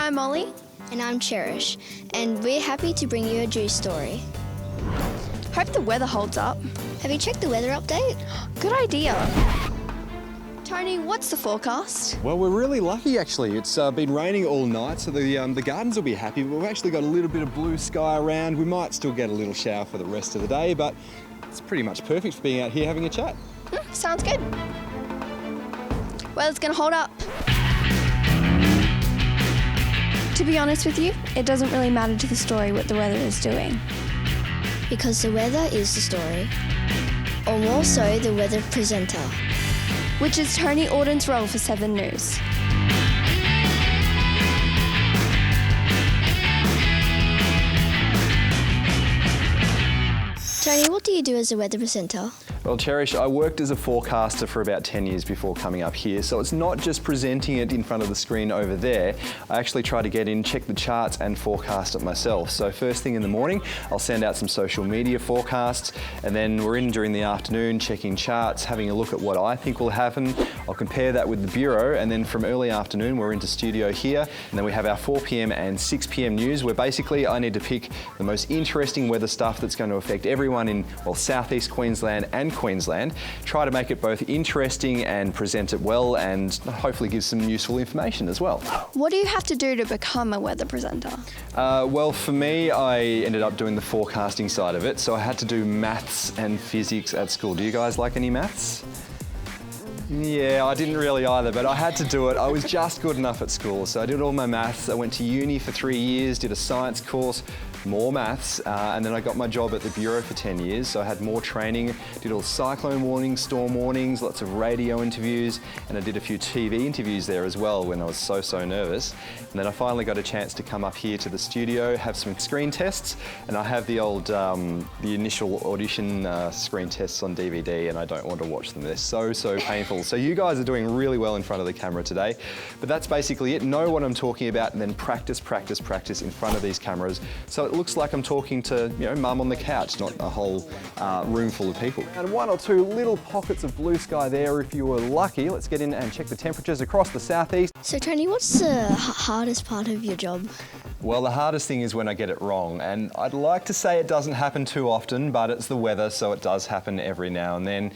I'm Molly. And I'm Cherish, and we're happy to bring you a juice story. Hope the weather holds up. Have you checked the weather update? Good idea. Tony, what's the forecast? Well, we're really lucky actually. It's been raining all night, so the gardens will be happy, but we've actually got a little bit of blue sky around. We might still get a little shower for the rest of the day, but it's pretty much perfect for being out here having a chat. Sounds good. Weather's gonna hold up. To be honest with you, it doesn't really matter to the story what the weather is doing. Because the weather is the story. Or more so, the weather presenter. Which is Tony Auden's role for 7 News. Tony, what do you do as a weather presenter? Well, Cherish, I worked as a forecaster for about 10 years before coming up here, so it's not just presenting it in front of the screen over there. I actually try to get in, check the charts and forecast it myself. So first thing in the morning, I'll send out some social media forecasts, and then we're in during the afternoon checking charts, having a look at what I think will happen. I'll compare that with the Bureau, and then from early afternoon, we're into studio here, and then we have our 4 p.m. and 6 p.m. news, where basically I need to pick the most interesting weather stuff that's going to affect everyone in, well, southeast Queensland and Queensland, try to make it both interesting and present it well, and hopefully give some useful information as well. What do you have to do to become a weather presenter? Well, for me, I ended up doing the forecasting side of it, so I had to do maths and physics at school. Do you guys like any maths? Yeah, I didn't really either, but I had to do it. I was just good enough at school, so I did all my maths. I went to uni for 3 years, did a science course, more maths, and then I got my job at the Bureau for 10 years, so I had more training, did all cyclone warnings, storm warnings, lots of radio interviews, and I did a few TV interviews there as well when I was so nervous. And then I finally got a chance to come up here to the studio, have some screen tests, and I have the old, the initial audition screen tests on DVD, and I don't want to watch them. They're so painful. So you guys are doing really well in front of the camera today, but that's basically it. Know what I'm talking about, and then practice in front of these cameras, so it looks like I'm talking to, you know, mum on the couch, not a whole room full of people. And 1 or 2 little pockets of blue sky there if you were lucky. Let's get in and check the temperatures across the southeast. So Tony, what's the hardest part of your job? Well, the hardest thing is when I get it wrong, and I'd like to say it doesn't happen too often, but it's the weather, so it does happen every now and then.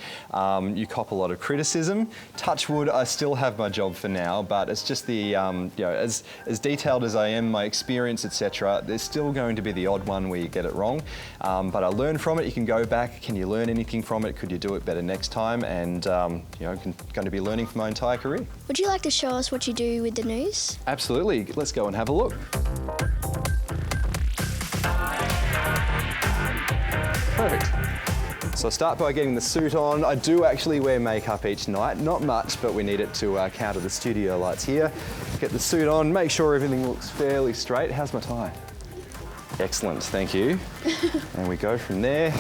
You cop a lot of criticism. Touch wood, I still have my job for now, but it's just the, you know, as detailed as I am, my experience, etc., there's still going to be the odd one where you get it wrong, but I learn from it. You can go back. Can you learn anything from it? Could you do it better next time? And you know, I'm going to be learning for my entire career. Would you like to show us what you do with the news? Absolutely. Let's go and have a look. Perfect. So I start by getting the suit on. I do actually wear makeup each night, not much, but we need it to counter the studio lights here. Get the suit on, make sure everything looks fairly straight. How's my tie? Excellent, thank you. And we go from there.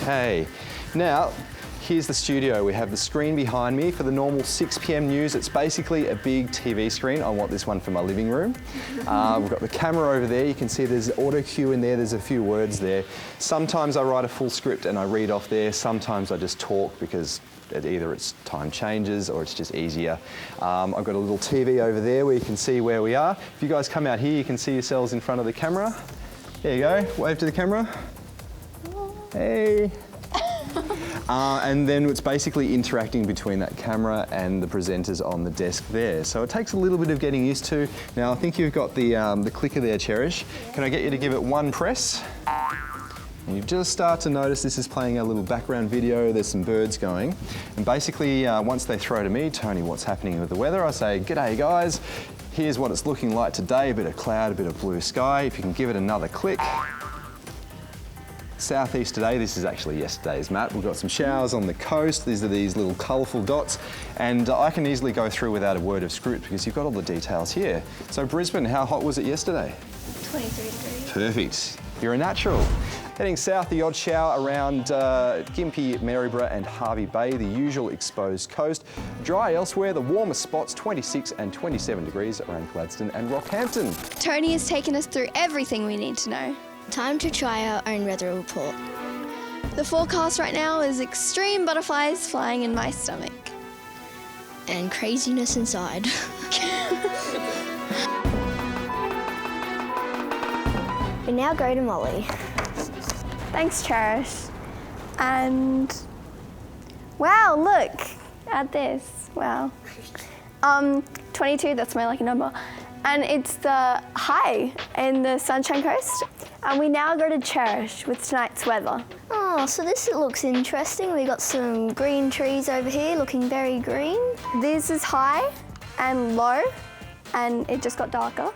Okay, now here's the studio. We have the screen behind me for the normal 6 p.m. news. It's basically a big TV screen. I want this one for my living room. We've got the camera over there. You can see there's auto cue in there. There's a few words there. Sometimes I write a full script and I read off there. Sometimes I just talk because either it's time changes or it's just easier. I've got a little TV over there where you can see where we are. If you guys come out here, you can see yourselves in front of the camera. There you go, wave to the camera. Hey. And then it's basically interacting between that camera and the presenters on the desk there. So it takes a little bit of getting used to. Now I think you've got the clicker there, Cherish. Can I get you to give it 1 press? And you just start to notice this is playing a little background video. There's some birds going. And basically, once they throw to me, Tony, what's happening with the weather? I say, g'day guys. Here's what it's looking like today. A bit of cloud, a bit of blue sky. If you can give it another click. Southeast today, this is actually yesterday's map. We've got some showers on the coast. These are these little colourful dots. And I can easily go through without a word of script because you've got all the details here. So Brisbane, how hot was it yesterday? 23 degrees. Perfect. You're a natural. Heading south, the odd shower around Gympie, Maryborough and Hervey Bay, the usual exposed coast. Dry elsewhere, the warmest spots 26 and 27 degrees around Gladstone and Rockhampton. Tony has taken us through everything we need to know. Time to try our own weather report. The forecast right now is extreme butterflies flying in my stomach. And craziness inside. We now go to Molly. Thanks, Cherish. And wow, look at this. Wow. 22, that's my lucky number. And it's the high in the Sunshine Coast. And we now go to Cherish with tonight's weather. Oh, so this looks interesting. We got some green trees over here looking very green. This is high and low, and it just got darker.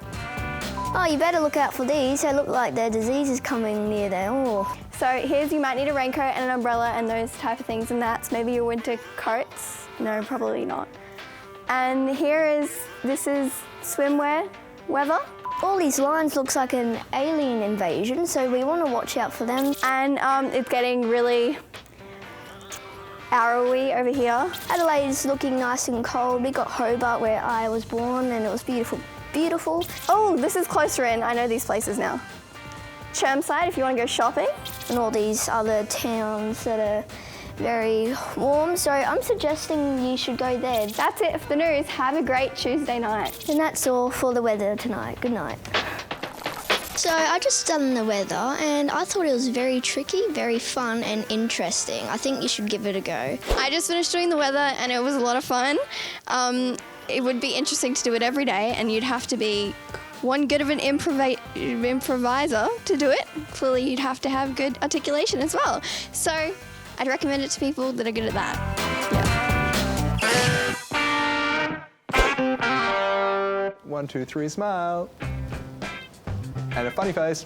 Oh, you better look out for these. They look like their disease is coming near there. Oh. So here's, you might need a raincoat and an umbrella and those type of things, and that's maybe your winter coats. No, probably not. And this is swimwear weather. All these lines looks like an alien invasion, so we want to watch out for them. And it's getting really arrowy over here. Adelaide's looking nice and cold. We got Hobart where I was born and it was beautiful, beautiful. Oh, this is closer in. I know these places now. Chermside, if you want to go shopping. And all these other towns that are very warm, so I'm suggesting you should go there. That's it for the news. Have a great Tuesday night. And that's all for the weather tonight. Good night. So I just done the weather and I thought it was very tricky, very fun and interesting. I think you should give it a go. I just finished doing the weather and it was a lot of fun. It would be interesting to do it every day, and you'd have to be one good of an improviser to do it. Clearly you'd have to have good articulation as well. So I'd recommend it to people that are good at that. Yeah. 1, 2, 3, smile. And a funny face.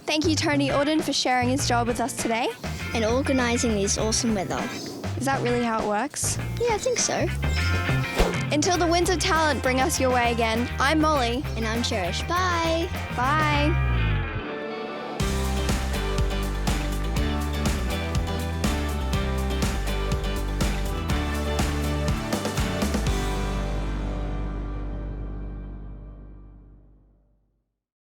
Thank you, Tony Auden, for sharing his job with us today. And organising this awesome weather. Is that really how it works? Yeah, I think so. Until the winds of talent bring us your way again, I'm Molly. And I'm Cherish. Bye. Bye.